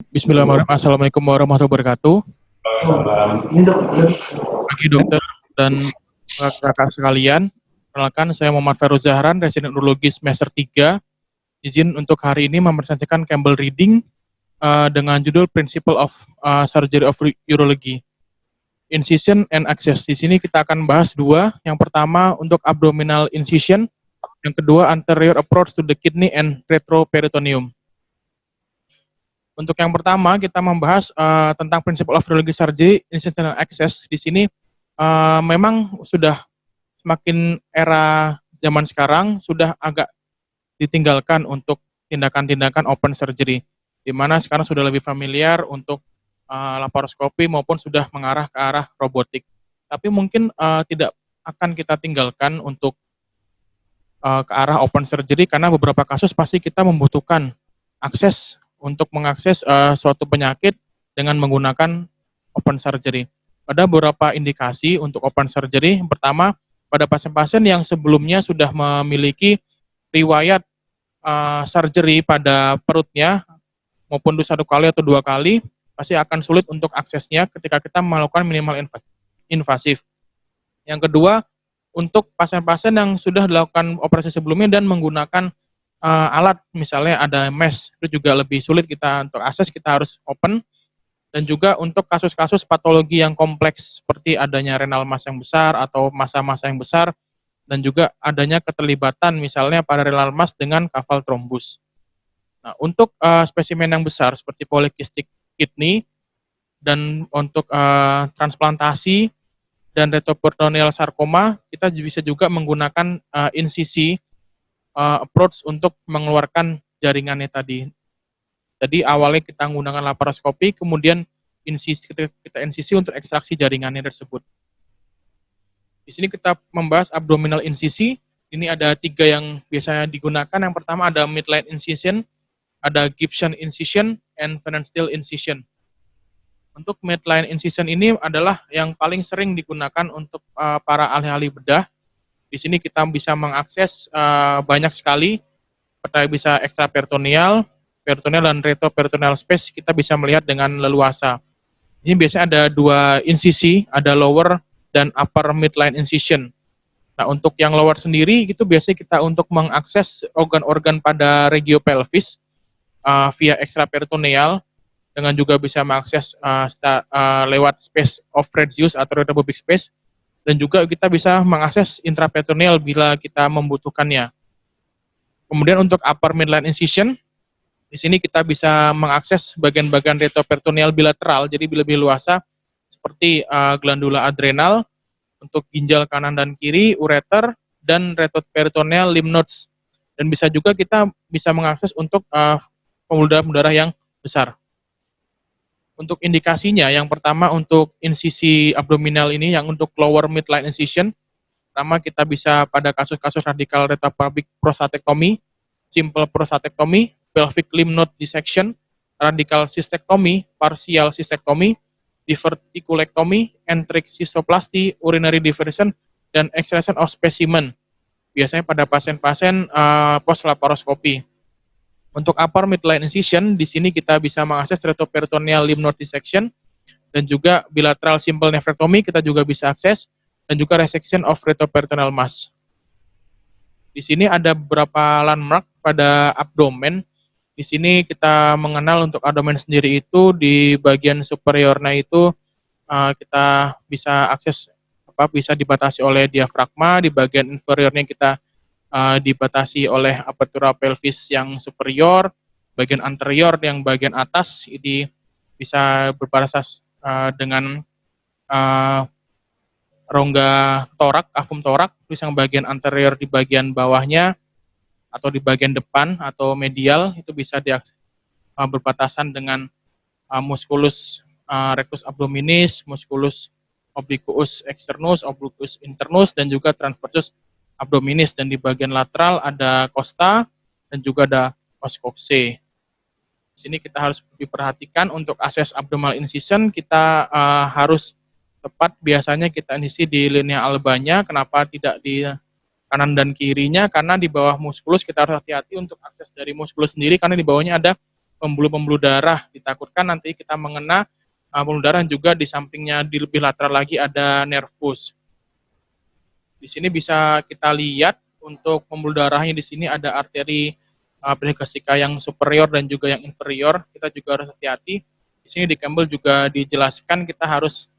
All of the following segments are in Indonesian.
Bismillahirrahmanirrahim. Assalamualaikum warahmatullahi wabarakatuh. Pagi dokter dan kakak sekalian. Perkenalkan, saya Muhammad Feroz Zahran, residen urologi semester 3. Izin untuk hari ini mempresentasikan Campbell Reading dengan judul Principle of Surgery of Urology, Incision and Access. Di sini kita akan bahas dua. Yang pertama untuk abdominal incision, yang kedua anterior approach to the kidney and retroperitoneum. Untuk yang pertama kita membahas tentang Principle of Urology Surgery, Incision and Access. Di sini memang sudah semakin era zaman sekarang sudah agak ditinggalkan untuk tindakan-tindakan open surgery, di mana sekarang sudah lebih familiar untuk laparoskopi maupun sudah mengarah ke arah robotik. Tapi mungkin tidak akan kita tinggalkan untuk ke arah open surgery karena beberapa kasus pasti kita membutuhkan akses untuk mengakses suatu penyakit dengan menggunakan open surgery. Ada beberapa indikasi untuk open surgery. Pertama, pada pasien-pasien yang sebelumnya sudah memiliki riwayat surgery pada perutnya maupun satu kali atau dua kali, pasti akan sulit untuk aksesnya ketika kita melakukan minimal invasif. Yang kedua, untuk pasien-pasien yang sudah dilakukan operasi sebelumnya dan menggunakan alat, misalnya ada mesh, itu juga lebih sulit kita untuk akses, kita harus open. Dan juga untuk kasus-kasus patologi yang kompleks seperti adanya renal mass yang besar atau massa-massa yang besar, dan juga adanya keterlibatan misalnya pada renal mass dengan kafal trombus. Nah, untuk spesimen yang besar seperti polycystic kidney dan untuk transplantasi dan retroperitoneal sarkoma, kita bisa juga menggunakan insisi approach untuk mengeluarkan jaringannya tadi. Jadi awalnya kita menggunakan laparoskopi, kemudian kita insisi untuk ekstraksi jaringannya tersebut. Di sini kita membahas abdominal insisi. Ini ada 3 yang biasanya digunakan. Yang pertama ada midline incision, ada Gibson incision, and Pfannenstiel incision. Untuk midline incision ini adalah yang paling sering digunakan untuk para ahli-ahli bedah. Di sini kita bisa mengakses banyak sekali, bisa ekstraperitoneal, peritoneal, dan retroperitoneal space, kita bisa melihat dengan leluasa. Ini biasanya ada 2 insisi, ada lower dan upper midline incision. Nah, untuk yang lower sendiri, itu biasanya kita untuk mengakses organ-organ pada regiopelvis via ekstraperitoneal, dengan juga bisa mengakses lewat space of Retzius atau retropubic space, dan juga kita bisa mengakses intraperitoneal bila kita membutuhkannya. Kemudian untuk upper midline incision, di sini kita bisa mengakses bagian-bagian retroperitoneal bilateral, jadi lebih luasa seperti glandula adrenal, untuk ginjal kanan dan kiri, ureter, dan retroperitoneal lymph nodes. Dan bisa juga kita bisa mengakses untuk pembuluh darah yang besar. Untuk indikasinya, yang pertama untuk insisi abdominal ini yang untuk lower midline incision, pertama kita bisa pada kasus-kasus radikal retropubic prostatectomy, simple prostatectomy, pelvic lymph node dissection, radical cystectomy, partial cystectomy, diverticulectomy, enterocystoplasty, urinary diversion, dan extraction of specimen. Biasanya pada pasien-pasien post laparoskopi. Untuk upper midline incision, di sini kita bisa mengakses retroperitoneal lymph node dissection, dan juga bilateral simple nephrectomy kita juga bisa akses, dan juga resection of retroperitoneal mass. Di sini ada beberapa landmark pada abdomen. Di sini kita mengenal untuk abdomen sendiri itu di bagian superiornya itu kita bisa akses bisa dibatasi oleh diafragma, di bagian inferiornya kita dibatasi oleh apertura pelvis yang superior, bagian anterior yang bagian atas ini bisa berbatas dengan rongga torak, kafum torak, terus yang bagian anterior di bagian bawahnya atau di bagian depan atau medial itu bisa berbatasan dengan musculus rectus abdominis, musculus obliquus externus, obliquus internus, dan juga transversus abdominis. Dan di bagian lateral ada costa dan juga ada os coxae. Di sini kita harus diperhatikan untuk akses abdominal incision, kita harus tepat, biasanya kita insisi di linea albanya. Kenapa tidak di kanan dan kirinya? Karena di bawah muskulus kita harus hati-hati untuk akses dari muskulus sendiri, karena di bawahnya ada pembuluh-pembuluh darah. Ditakutkan nanti kita mengena pembuluh darah, juga di sampingnya di lebih lateral lagi ada nervus. Di sini bisa kita lihat untuk pembuluh darahnya, di sini ada arteri penegasika yang superior dan juga yang inferior. Kita juga harus hati-hati. Di sini di Campbell juga dijelaskan kita harus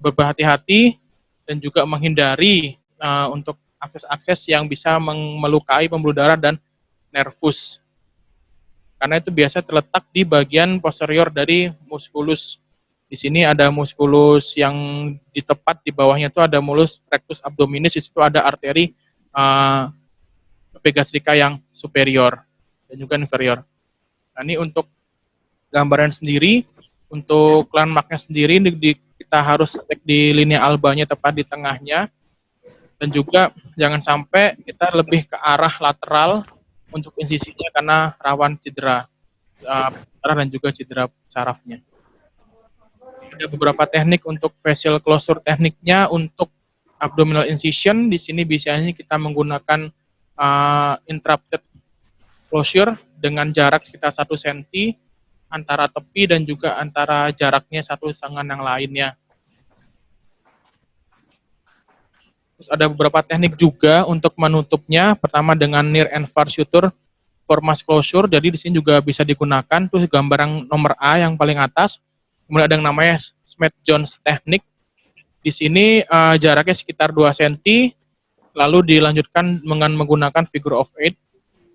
berhati-hati dan juga menghindari untuk akses-akses yang bisa melukai pembuluh darah dan nervus. Karena itu biasa terletak di bagian posterior dari musculus. Di sini ada musculus yang di tepat di bawahnya itu ada molus rectus abdominis, di situ ada arteri pegastica yang superior dan juga inferior. Nah, ini untuk gambaran sendiri, untuk landmarknya sendiri kita harus cek di linea albanya tepat di tengahnya, dan juga jangan sampai kita lebih ke arah lateral untuk insisinya karena rawan cedera dan juga cedera sarafnya. Ada beberapa teknik untuk facial closure. Tekniknya untuk abdominal incision, di sini biasanya kita menggunakan interrupted closure dengan jarak sekitar 1 cm antara tepi dan juga antara jaraknya satu dengan yang lainnya. Terus ada beberapa teknik juga untuk menutupnya. Pertama dengan near and far suture for mass closure. Jadi di sini juga bisa digunakan tuh gambar yang nomor A yang paling atas. Kemudian ada yang namanya Smith-Jones teknik. Di sini jaraknya sekitar 2 cm, lalu dilanjutkan dengan menggunakan figure of 8.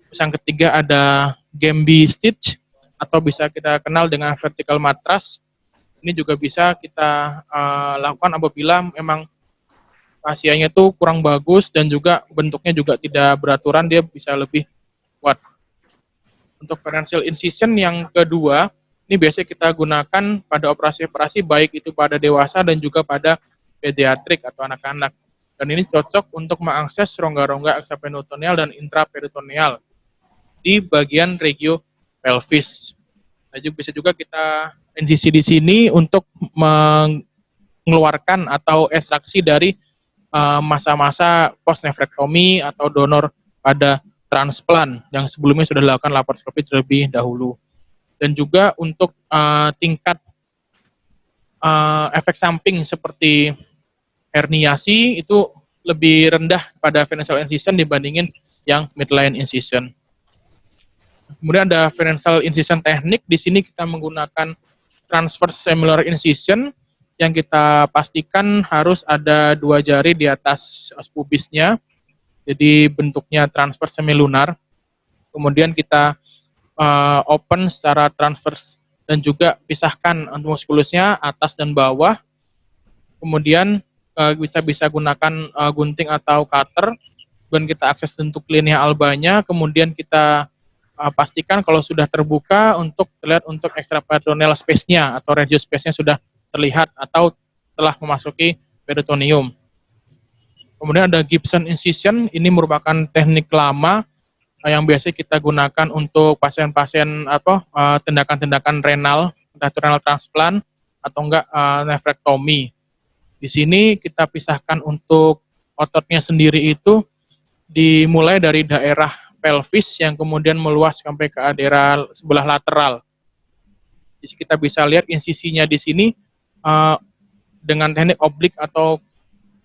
Terus yang ketiga ada Gamby stitch, atau bisa kita kenal dengan vertical matras. Ini juga bisa kita lakukan apabila memang pasiennya itu kurang bagus dan juga bentuknya juga tidak beraturan, dia bisa lebih kuat. Untuk pharyngeal incision yang kedua, ini biasanya kita gunakan pada operasi-operasi baik itu pada dewasa dan juga pada pediatrik atau anak-anak. Dan ini cocok untuk mengakses rongga-rongga ekstraperitoneal dan intraperitoneal di bagian regio pelvis. Nah, bisa juga kita incisi di sini untuk mengeluarkan atau ekstraksi dari masa-masa post-nefrektomi atau donor pada transplant yang sebelumnya sudah dilakukan laparoskopi terlebih dahulu. Dan juga untuk tingkat efek samping seperti herniasi itu lebih rendah pada pharyngeal incision dibandingin yang midline incision. Kemudian ada pharyngeal incision teknik. Di sini kita menggunakan transverse semilunar incision yang kita pastikan harus ada 2 jari di atas pubisnya. Jadi bentuknya transverse semilunar. Kemudian kita open secara transverse dan juga pisahkan muskulusnya atas dan bawah. Kemudian bisa gunakan gunting atau cutter. Dan kita akses bentuk linea albanya. Kemudian kita pastikan kalau sudah terbuka untuk terlihat untuk extraperitoneal space-nya atau regio space-nya sudah terlihat atau telah memasuki peritoneum. Kemudian ada Gibson incision, ini merupakan teknik lama yang biasa kita gunakan untuk pasien-pasien tindakan-tindakan renal, entah itu renal transplant atau enggak nefrektomi. Di sini kita pisahkan untuk ototnya sendiri itu dimulai dari daerah pelvis yang kemudian meluas sampai ke daerah sebelah lateral. Jadi kita bisa lihat insisinya di sini dengan teknik oblik atau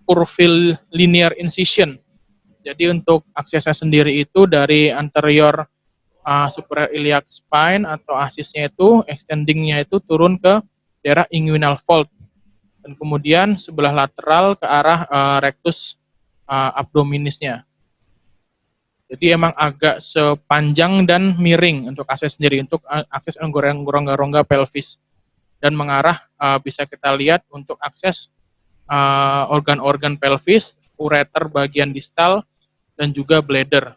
curvilinear incision. Jadi untuk aksesnya sendiri itu dari anterior superior iliac spine atau asisnya itu, extendingnya itu turun ke daerah inguinal fold. Dan kemudian sebelah lateral ke arah rectus abdominisnya. Jadi emang agak sepanjang dan miring untuk akses sendiri, untuk akses rongga-rongga pelvis. Dan mengarah bisa kita lihat untuk akses organ-organ pelvis, ureter bagian distal, dan juga bladder.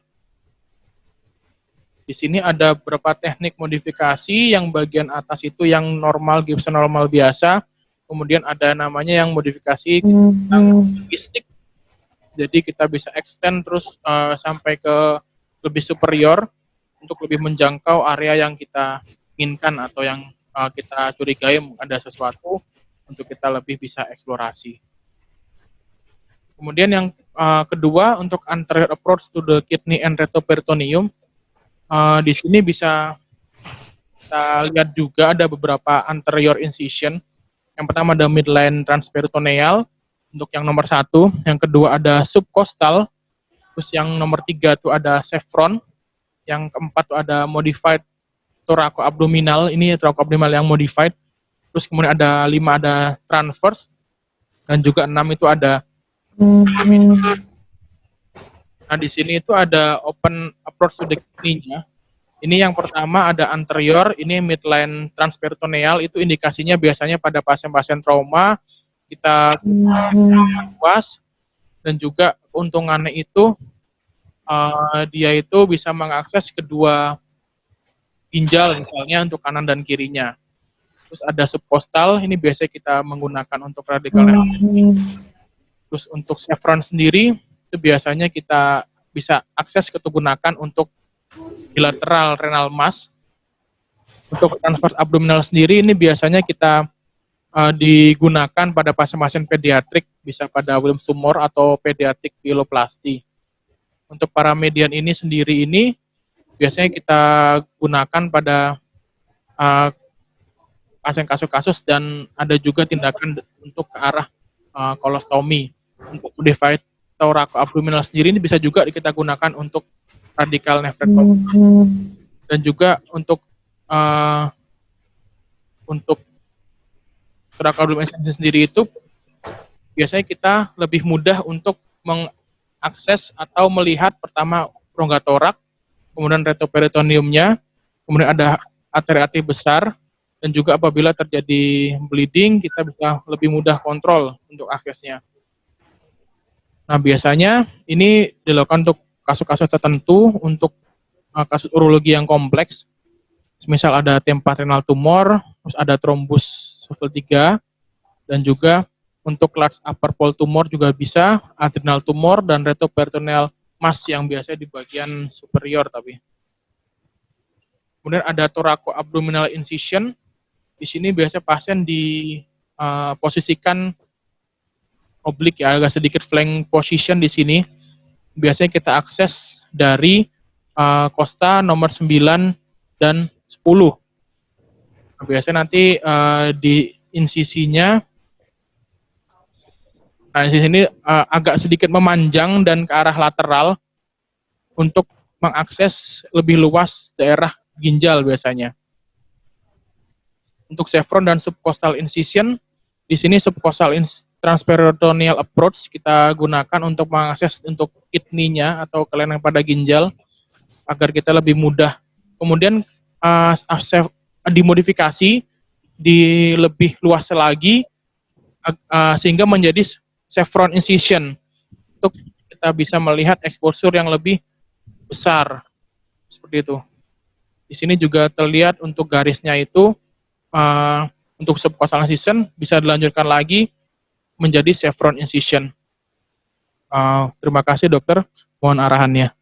Di sini ada beberapa teknik modifikasi, yang bagian atas itu yang normal, Gibson normal biasa. Kemudian ada namanya yang modifikasi logistik. Jadi kita bisa extend terus sampai ke lebih superior untuk lebih menjangkau area yang kita inginkan atau yang kita curigai ada sesuatu untuk kita lebih bisa eksplorasi. Kemudian yang kedua untuk anterior approach to the kidney and retroperitoneum, di sini bisa Kita lihat juga ada beberapa anterior incision. Yang pertama ada midline transperitoneal untuk yang nomor 1, yang kedua ada subcostal, terus yang nomor 3 tuh ada chevron, yang keempat tuh ada modified thoracoabdominal, ini thoracoabdominal yang modified, terus kemudian ada 5 ada transverse, dan juga 6 itu ada. Nah di sini itu ada open approach to the kidney-nya. Ini yang pertama ada anterior, ini midline transperitoneal, itu indikasinya biasanya pada pasien-pasien trauma, kita luas, dan juga keuntungannya itu dia itu bisa mengakses kedua ginjal misalnya untuk kanan dan kirinya. Terus ada subcostal, ini biasanya kita menggunakan untuk radikal nefropathia. Terus untuk chevron sendiri, itu biasanya kita bisa akses kita gunakan untuk bilateral renal mass. Untuk transverse abdominal sendiri ini biasanya kita digunakan pada pasien-pasien pediatrik, bisa pada Wilms tumor atau pediatric pyeloplasty. Untuk para median ini sendiri ini biasanya kita gunakan pada pasien kasus-kasus, dan ada juga tindakan untuk ke arah kolostomi. Untuk modified thoracoabdominal sendiri ini bisa juga kita gunakan untuk radikal nephrectomy. Dan juga untuk thoracoabdominal sendiri itu biasanya kita lebih mudah untuk mengakses atau melihat pertama rongga kemudian retroperitoneumnya, kemudian ada arteri-arteri besar, dan juga apabila terjadi bleeding kita bisa lebih mudah kontrol untuk aksesnya. Nah biasanya ini dilakukan untuk kasus-kasus tertentu, untuk kasus urologi yang kompleks, misal ada T4 renal tumor, terus ada trombus level 3, dan juga untuk large upper pole tumor juga bisa, adrenal tumor, dan retroperitoneal mass yang biasanya di bagian superior tapi. Kemudian ada thoracoabdominal incision. Di sini biasanya pasien diposisikan oblik ya, agak sedikit flank position di sini. Biasanya kita akses dari kosta nomor 9 dan 10. Nah, biasanya nanti di insisinya, nah di sini agak sedikit memanjang dan ke arah lateral untuk mengakses lebih luas daerah ginjal biasanya. Untuk chevron dan subcostal incision, di sini subcostal transperitoneal approach kita gunakan untuk mengakses untuk kidney-nya atau kelainan pada ginjal agar kita lebih mudah. Kemudian dimodifikasi di lebih luas lagi sehingga menjadi chevron incision untuk kita bisa melihat exposure yang lebih besar seperti itu. Di sini juga terlihat untuk garisnya itu untuk subcostal incision bisa dilanjutkan lagi menjadi chevron incision. Terima kasih dokter, mohon arahannya.